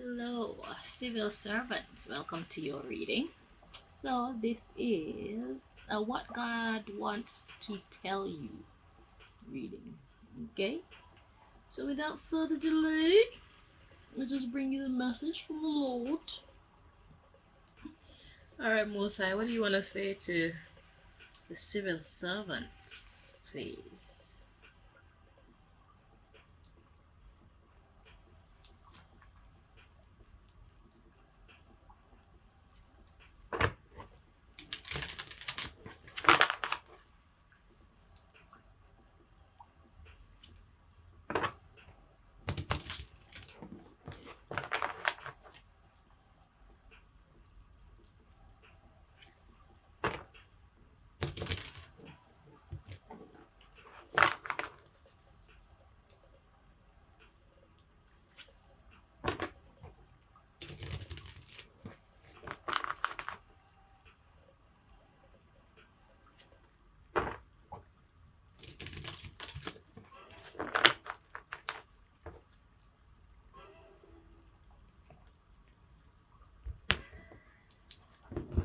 Hello, civil servants. Welcome to your reading. So, this is what God wants to tell you reading. Okay? So, without further delay, let's just bring you the message from the Lord. Alright, Most High, what do you want to say to the civil servants, please?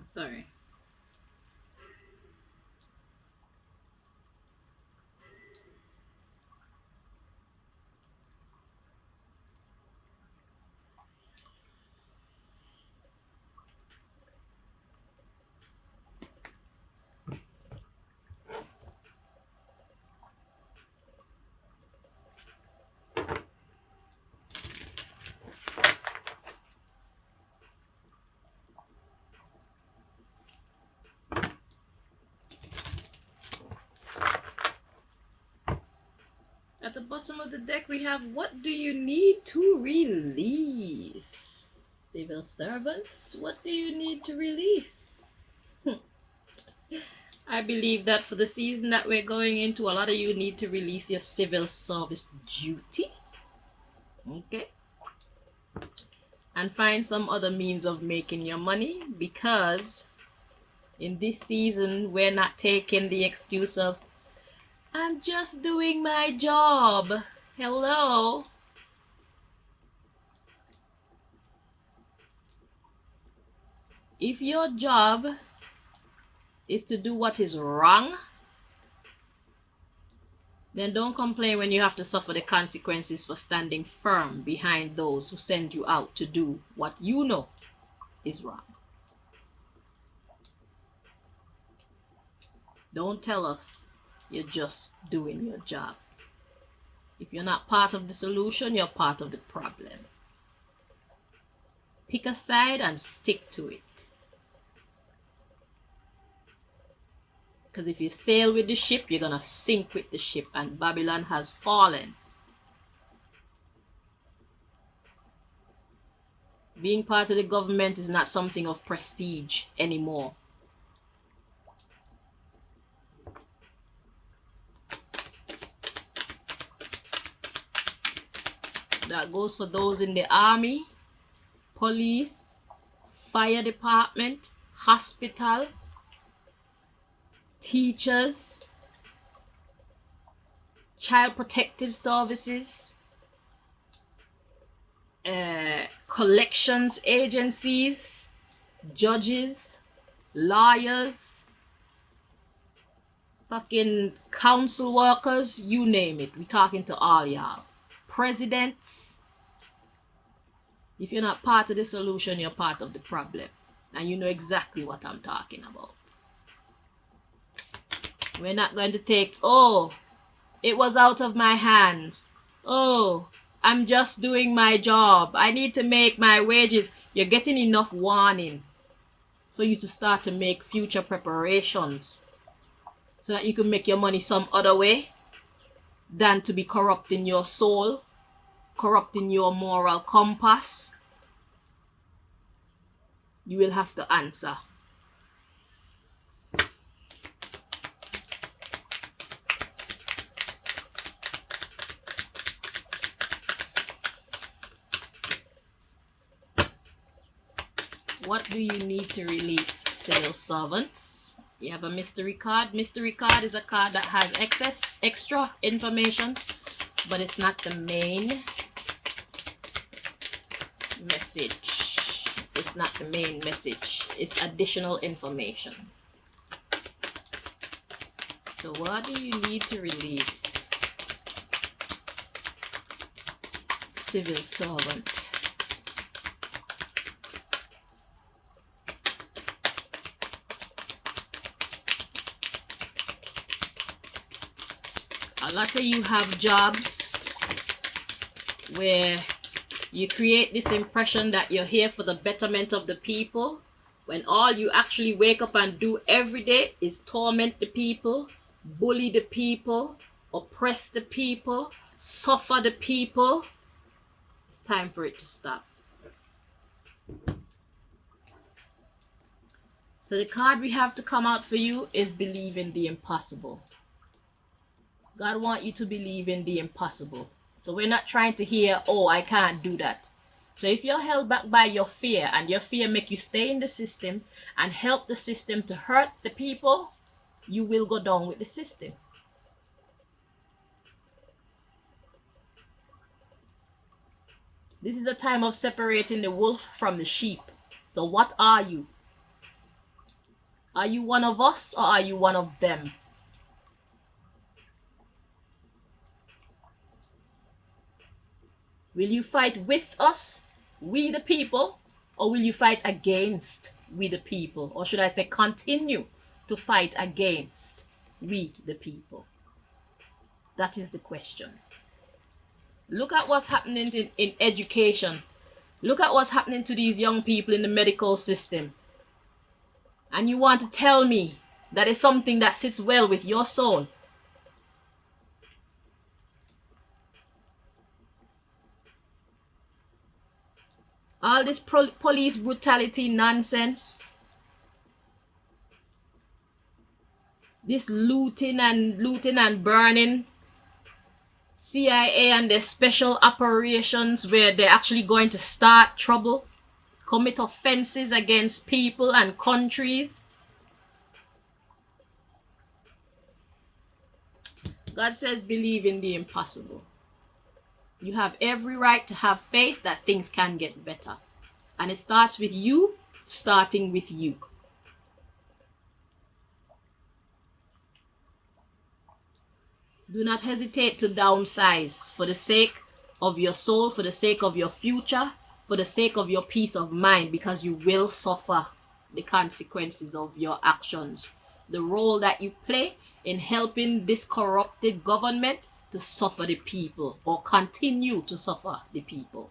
Sorry. At the bottom of the deck, we have what do you need to release? Civil servants, what do you need to release? I believe that for the season that we're going into, a lot of you need to release your civil service duty. Okay? And find some other means of making your money, because in this season, we're not taking the excuse of, I'm just doing my job. Hello? If your job is to do what is wrong, then don't complain when you have to suffer the consequences for standing firm behind those who send you out to do what you know is wrong. Don't tell us you're just doing your job. If you're not part of the solution, you're part of the problem. Pick a side and stick to it. Because if you sail with the ship, you're going to sink with the ship, and Babylon has fallen. Being part of the government is not something of prestige anymore. That goes for those in the army, police, fire department, hospital, teachers, child protective services, collections agencies, judges, lawyers, fucking council workers, you name it. We're talking to all y'all. Presidents. If you're not part of the solution, you're part of the problem. And you know exactly what I'm talking about. We're not going to take, oh, it was out of my hands. Oh, I'm just doing my job. I need to make my wages. You're getting enough warning for you to start to make future preparations so that you can make your money some other way than to be corrupting your soul, corrupting your moral compass. You will have to answer. What do you need to release, civil servants? You have a mystery card. Mystery card is a card that has extra information, but it's not the main message. It's not the main message. It's additional information. So what do you need to release? Civil servant. A lot of you have jobs where you create this impression that you're here for the betterment of the people, when all you actually wake up and do every day is torment the people, bully the people, oppress the people, suffer the people. It's time for it to stop. So the card we have to come out for you is believe in the impossible. God wants you to believe in the impossible. So we're not trying to hear, oh, I can't do that. So if you're held back by your fear, and your fear make you stay in the system and help the system to hurt the people, you will go down with the system. This is a time of separating the wolf from the sheep. So what are you? Are you one of us, or are you one of them? Will you fight with us, we the people, or will you fight against we the people? Or should I say continue to fight against we the people? That is the question. Look at what's happening in education. Look at what's happening to these young people in the medical system. And you want to tell me that it's something that sits well with your soul? All this police brutality nonsense, this looting and burning, CIA and their special operations where they're actually going to start trouble, commit offenses against people and countries. God says believe in the impossible. You have every right to have faith that things can get better. And it starts with you, starting with you. Do not hesitate to downsize for the sake of your soul, for the sake of your future, for the sake of your peace of mind, because you will suffer the consequences of your actions. The role that you play in helping this corrupted government to suffer the people, or continue to suffer the people.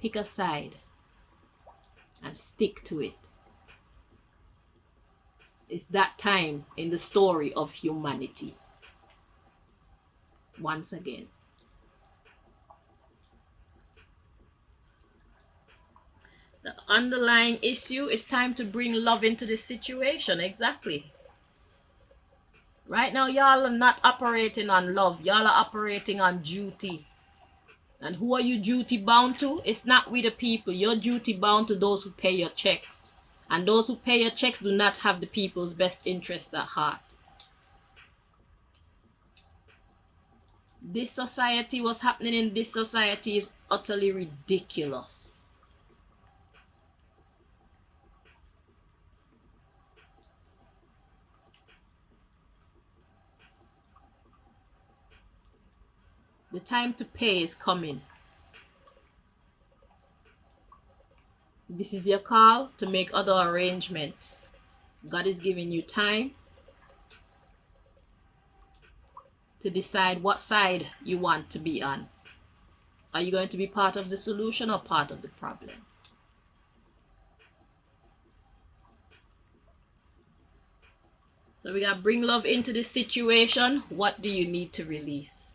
Pick a side and stick to it. It's that time in the story of humanity. Once again. The underlying issue is time to bring love into the situation. Exactly. Right now, y'all are not operating on love. Y'all are operating on duty. And who are you duty bound to? It's not we the people. You're duty bound to those who pay your checks. And those who pay your checks do not have the people's best interests at heart. This society, what's happening in this society is utterly ridiculous. The time to pay is coming. This is your call to make other arrangements. God is giving you time to decide what side you want to be on. Are you going to be part of the solution or part of the problem? So we got to bring love into this situation. What do you need to release?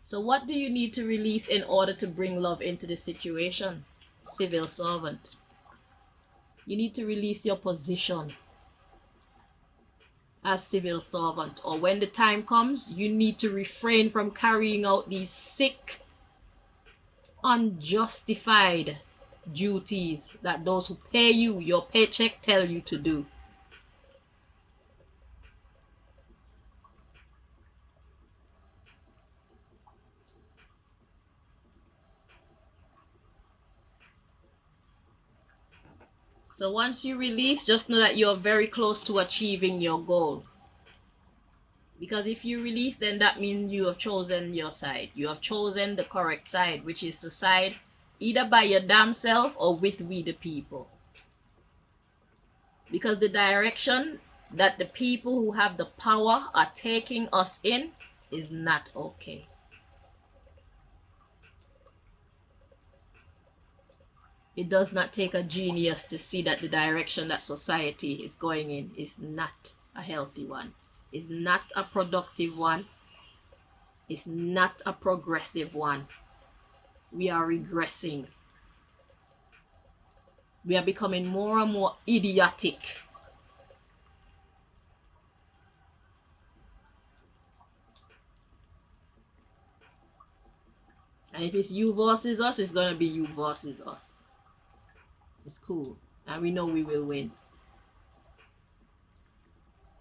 So what do you need to release in order to bring love into the situation? Civil servant. You need to release your position as civil servant, or when the time comes, you need to refrain from carrying out these sick, unjustified duties that those who pay you your paycheck tell you to do. So once you release, just know that you're very close to achieving your goal. Because if you release, then that means you have chosen your side. You have chosen the correct side, which is to side either by your damn self or with we the people. Because the direction that the people who have the power are taking us in is not okay. It does not take a genius to see that the direction that society is going in is not a healthy one, is not a productive one, is not a progressive one. We are regressing. We are becoming more and more idiotic. And if it's you versus us, it's going to be you versus us. It's cool. And we know we will win.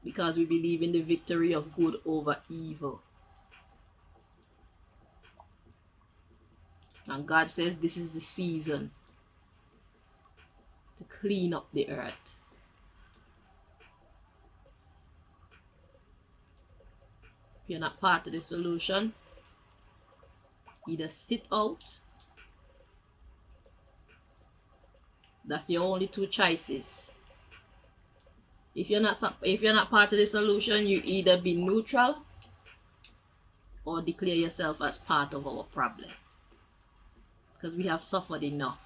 Because we believe in the victory of good over evil. And God says this is the season to clean up the earth. If you're not part of the solution, either sit out. That's your only two choices. If you're not part of the solution, you either be neutral or declare yourself as part of our problem. Because we have suffered enough.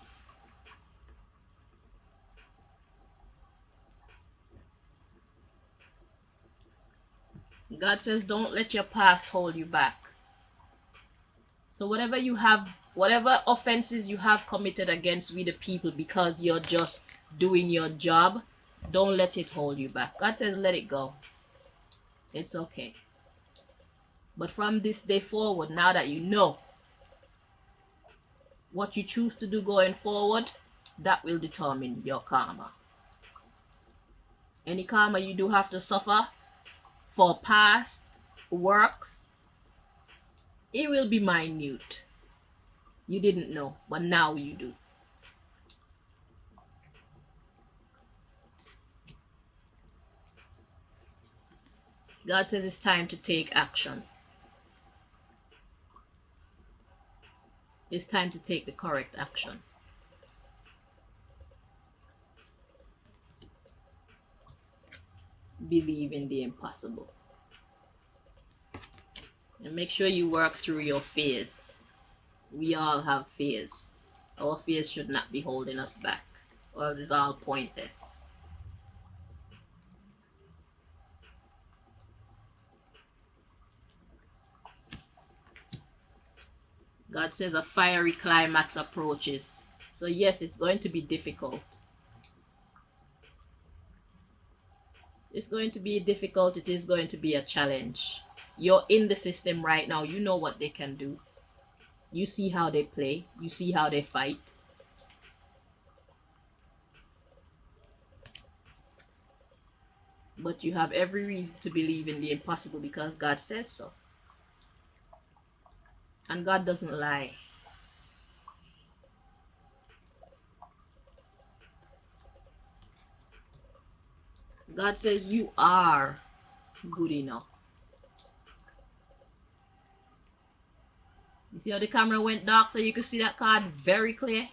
God says don't let your past hold you back. So whatever offenses you have committed against we the people because you're just doing your job, don't let it hold you back. God says let it go. It's okay. But from this day forward, now that you know what you choose to do going forward, that will determine your karma. Any karma you do have to suffer for past works, it will be minute. You didn't know, but now you do. God says it's time to take action. It's time to take the correct action. Believe in the impossible. And make sure you work through your fears. We all have fears. Our fears should not be holding us back, or else it's all pointless. God says a fiery climax approaches. So yes, it's going to be difficult. It's going to be difficult. It is going to be a challenge. You're in the system right now. You know what they can do. You see how they play. You see how they fight. But you have every reason to believe in the impossible because God says so. And God doesn't lie. God says you are good enough. You see how the camera went dark so you could see that card very clear?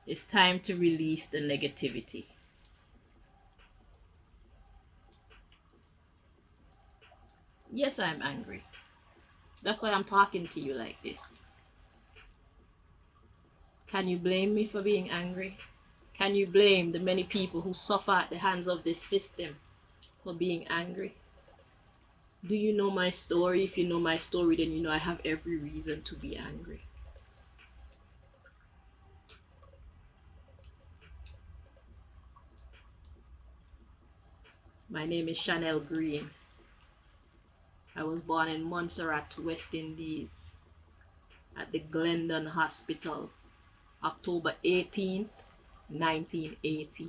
It's time to release the negativity. Yes, I'm angry. That's why I'm talking to you like this. Can you blame me for being angry? Can you blame the many people who suffer at the hands of this system for being angry? Do you know my story? If you know my story, then you know I have every reason to be angry. My name is Chanel Green. I was born in Montserrat, West Indies, at the Glendon Hospital, October 18th, 1980.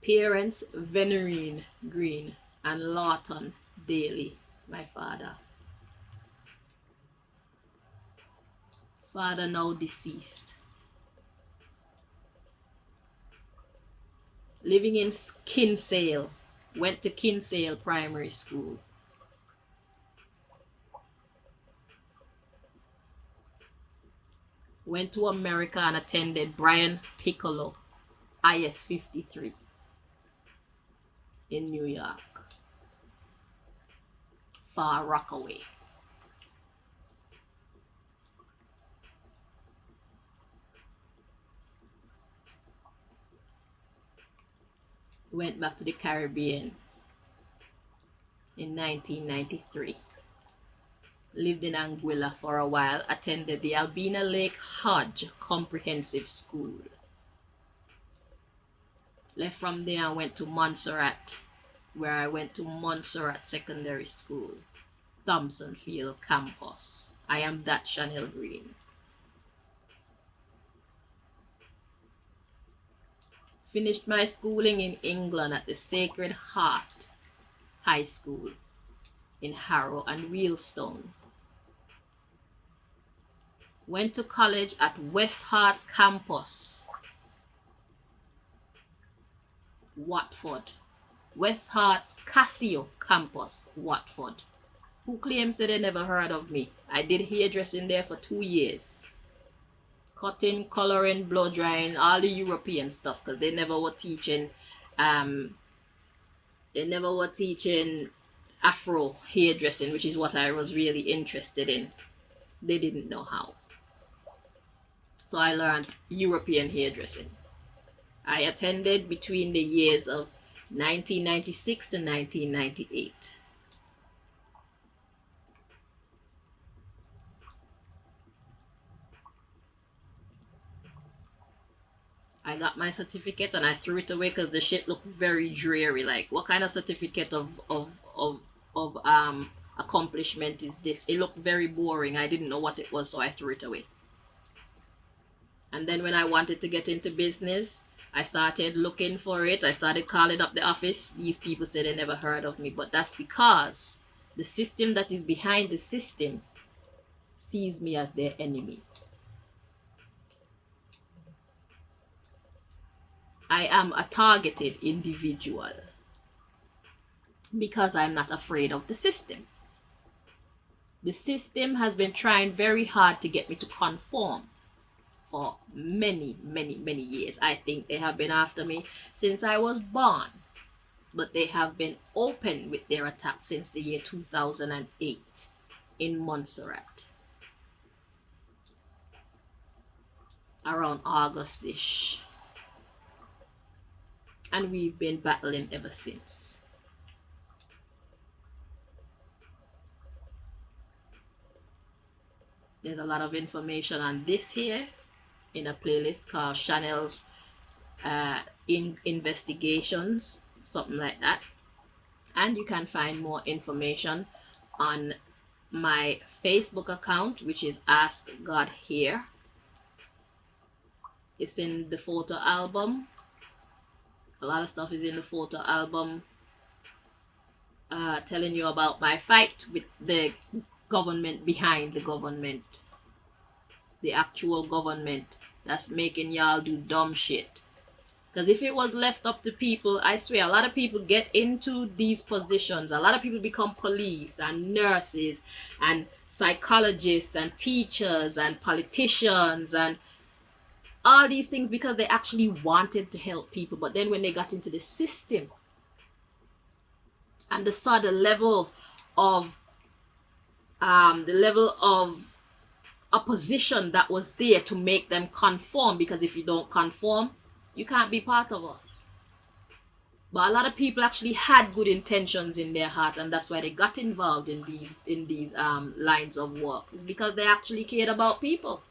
Parents Venerine Green and Lawton Daly my father. Father now deceased. Living in Kinsale. Went to Kinsale Primary School. Went to America and attended Brian Piccolo IS 53 in New York. Far Rockaway. Went back to the Caribbean in 1993. Lived in Anguilla for a while, attended the Albina Lake Hodge Comprehensive School. Left from there and went to Montserrat, where I went to Montserrat Secondary School, Thompsonfield campus. I am that Chanel Green. Finished my schooling in England at the Sacred Heart High School in Harrow and Wealdstone. Went to college at West Herts campus, Watford. West Herts Casio campus, Watford. Who claims that they never heard of me? I did hairdressing there for 2 years. Cutting, coloring, blow drying, all the European stuff, because they never were teaching Afro hairdressing, which is what I was really interested in. They didn't know how. So I learned European hairdressing. I attended between the years of 1996 to 1998. I got my certificate and I threw it away because the shit looked very dreary. Like, what kind of certificate of accomplishment is this? It looked very boring. I didn't know what it was, so I threw it away. And then when I wanted to get into business, I started looking for it. I started calling up the office. These people said they never heard of me, but that's because the system that is behind the system sees me as their enemy. I am a targeted individual because I'm not afraid of the system. The system has been trying very hard to get me to conform for many, many, many years. I think they have been after me since I was born, but they have been open with their attack since the year 2008 in Montserrat, around August-ish. And we've been battling ever since. There's a lot of information on this here in a playlist called Chanel's Investigations, something like that. And you can find more information on my Facebook account, which is Ask God Here. It's in the photo album. A lot of stuff is in the photo album, telling you about my fight with the government behind the government, the actual government that's making y'all do dumb shit. Because if it was left up to people, I swear, a lot of people get into these positions. A lot of people become police and nurses and psychologists and teachers and politicians and all these things because they actually wanted to help people. But then when they got into the system and they saw the level of opposition that was there to make them conform, because if you don't conform, you can't be part of us. But a lot of people actually had good intentions in their heart, and that's why they got involved in these lines of work. It's because they actually cared about people.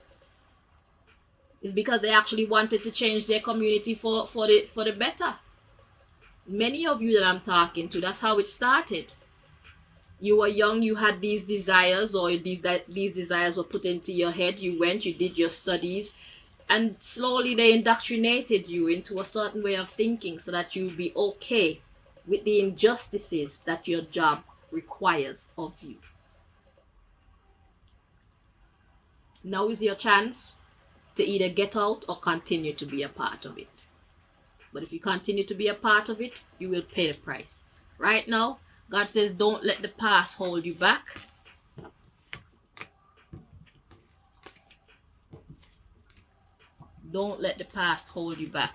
It's because they actually wanted to change their community for the better. Many of you that I'm talking to, that's how it started. You were young, you had these desires, or these desires were put into your head. You went, you did your studies, and slowly they indoctrinated you into a certain way of thinking so that you'd be okay with the injustices that your job requires of you. Now is your chance to either get out or continue to be a part of it. But if you continue to be a part of it, you will pay the price. Right now, God says, don't let the past hold you back. Don't let the past hold you back.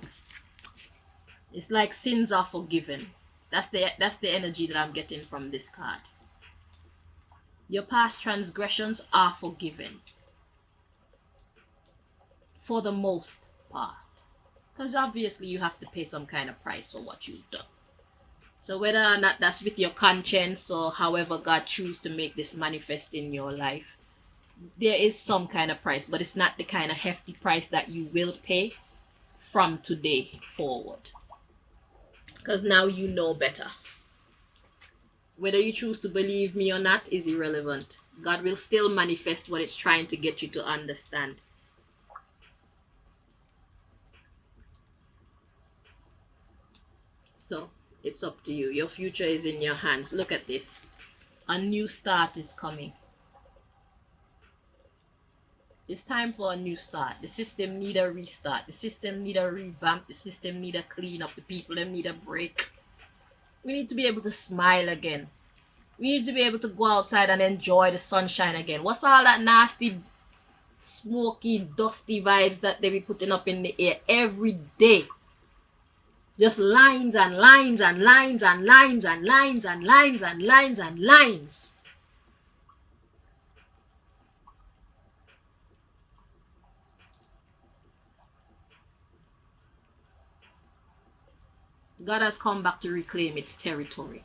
It's like sins are forgiven. That's the energy that I'm getting from this card. Your past transgressions are forgiven. For the most part. Because obviously you have to pay some kind of price for what you've done. So whether or not that's with your conscience or however God chooses to make this manifest in your life, there is some kind of price, but it's not the kind of hefty price that you will pay from today forward. Because now you know better. Whether you choose to believe me or not is irrelevant. God will still manifest what it's trying to get you to understand. So, it's up to you. Your future is in your hands. Look at this. A new start is coming. It's time for a new start. The system need a restart. The system need a revamp. The system need a clean up. The people them need a break. We need to be able to smile again. We need to be able to go outside and enjoy the sunshine again. What's all that nasty, smoky, dusty vibes that they be putting up in the air every day? Just lines and lines and lines and lines and lines and lines and lines and lines. God has come back to reclaim its territory.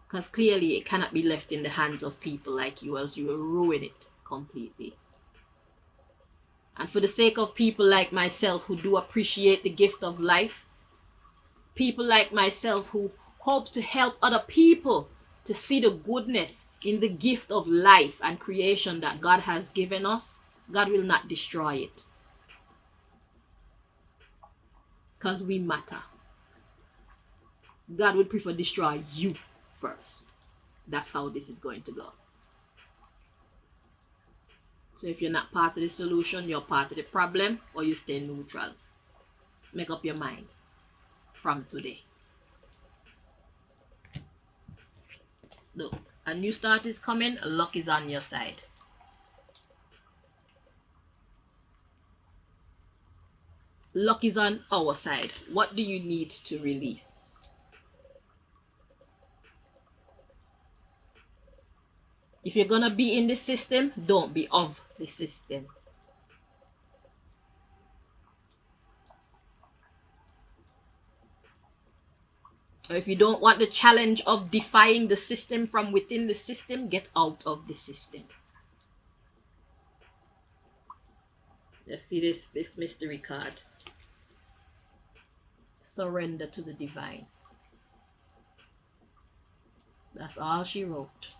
Because clearly it cannot be left in the hands of people like you, else you will ruin it completely. And for the sake of people like myself who do appreciate the gift of life, people like myself who hope to help other people to see the goodness in the gift of life and creation that God has given us, God will not destroy it. Because we matter. God would prefer destroy you first. That's how this is going to go. So if you're not part of the solution, you're part of the problem, or you stay neutral. Make up your mind from today. Look, a new start is coming. Luck is on your side. Luck is on our side. What do you need to release? If you're gonna be in the system, don't be of the system. Or if you don't want the challenge of defying the system from within the system, get out of the system. Let's see this mystery card. Surrender to the divine. That's all she wrote.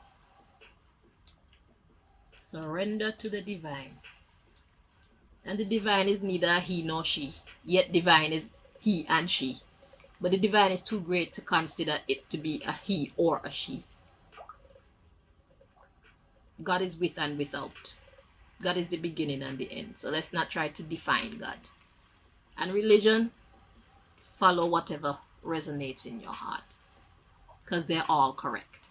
Surrender to the divine. And the divine is neither he nor she. Yet divine is he and she. But the divine is too great to consider it to be a he or a she. God is with and without. God is the beginning and the end. So let's not try to define God. And religion, follow whatever resonates in your heart. Because they're all correct.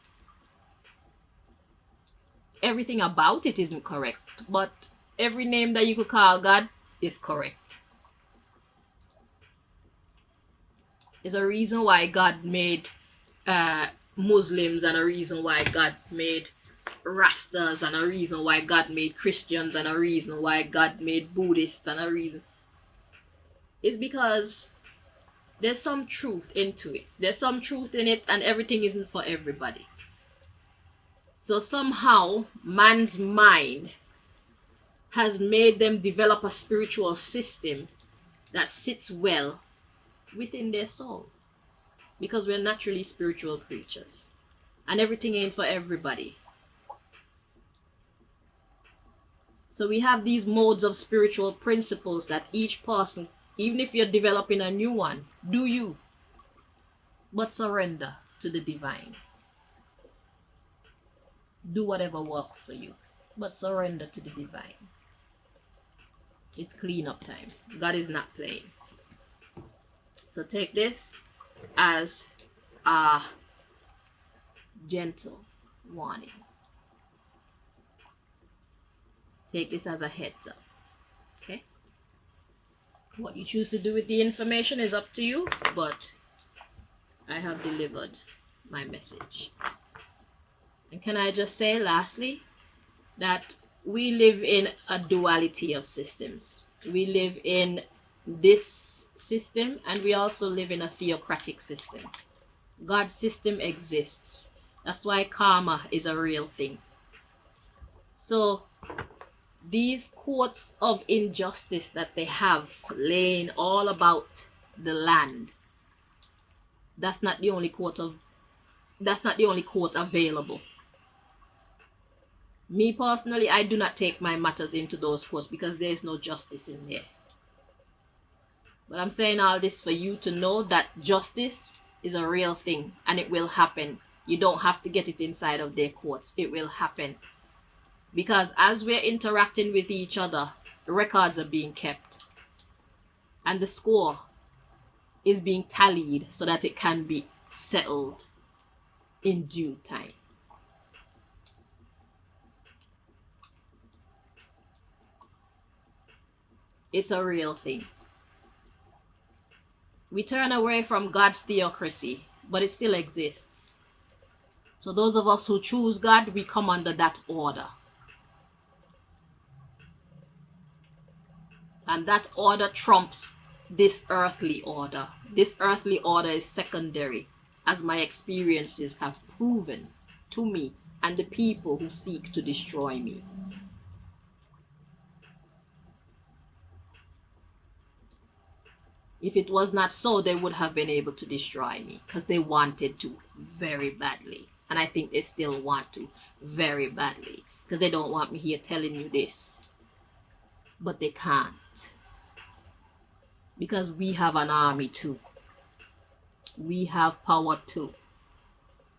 Everything about it isn't correct, but every name that you could call God is correct. There's a reason why God made Muslims, and a reason why God made Rastas, and a reason why God made Christians, and a reason why God made Buddhists, and a reason. It's because there's some truth into it. There's some truth in it, and everything isn't for everybody. So somehow, man's mind has made them develop a spiritual system that sits well within their soul. Because we're naturally spiritual creatures. And everything ain't for everybody. So we have these modes of spiritual principles that each person, even if you're developing a new one, do you. But surrender to the divine. Do whatever works for you, but surrender to the divine. It's cleanup time. God is not playing. So take this as a gentle warning. Take this as a heads up. Okay? What you choose to do with the information is up to you, but I have delivered my message. And can I just say lastly that we live in a duality of systems. We live in this system and we also live in a theocratic system. God's system exists. That's why karma is a real thing. So these courts of injustice that they have laying all about the land, that's not the only court available. Me personally, I do not take my matters into those courts because there is no justice in there. But I'm saying all this for you to know that justice is a real thing and it will happen. You don't have to get it inside of their courts. It will happen. Because as we're interacting with each other, records are being kept. And the score is being tallied so that it can be settled in due time. It's a real thing. We turn away from God's theocracy, but it still exists. So those of us who choose God, we come under that order. And that order trumps this earthly order. This earthly order is secondary, as my experiences have proven to me and the people who seek to destroy me. If it was not so, they would have been able to destroy me because they wanted to very badly. And I think they still want to very badly because they don't want me here telling you this. But they can't. Because we have an army too. We have power too.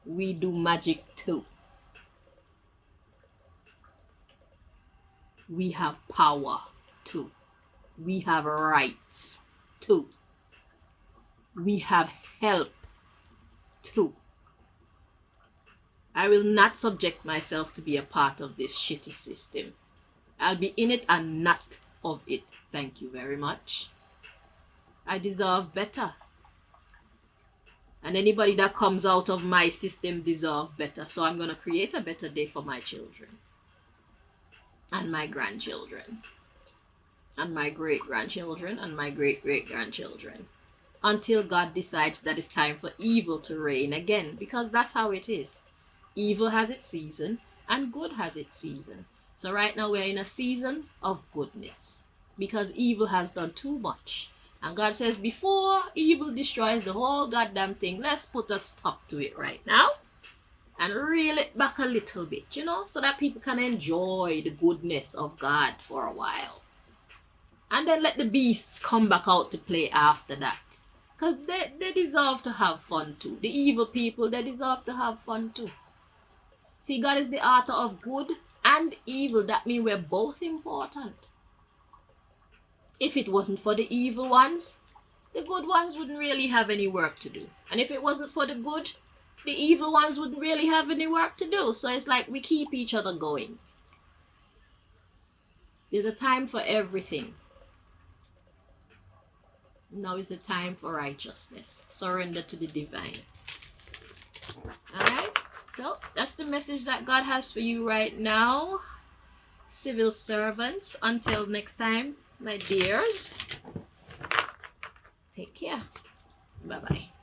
We do magic too. We have power too. We have rights too. We have help too. I will not subject myself to be a part of this shitty system. I'll be in it and not of it. Thank you very much. I deserve better. And anybody that comes out of my system deserves better. So I'm going to create a better day for my children. And my grandchildren. And my great-grandchildren. And my great-great-grandchildren. Until God decides that it's time for evil to reign again. Because that's how it is. Evil has its season. And good has its season. So right now we're in a season of goodness. Because evil has done too much. And God says, before evil destroys the whole goddamn thing, let's put a stop to it right now. And reel it back a little bit, so that people can enjoy the goodness of God for a while. And then let the beasts come back out to play after that. Because they deserve to have fun too. The evil people, they deserve to have fun too. See, God is the author of good and evil. That means we're both important. If it wasn't for the evil ones, the good ones wouldn't really have any work to do. And if it wasn't for the good, the evil ones wouldn't really have any work to do. So it's like we keep each other going. There's a time for everything. Now is the time for righteousness. Surrender to the divine. Alright? So that's the message that God has for you right now. Civil servants. Until next time, my dears. Take care. Bye-bye.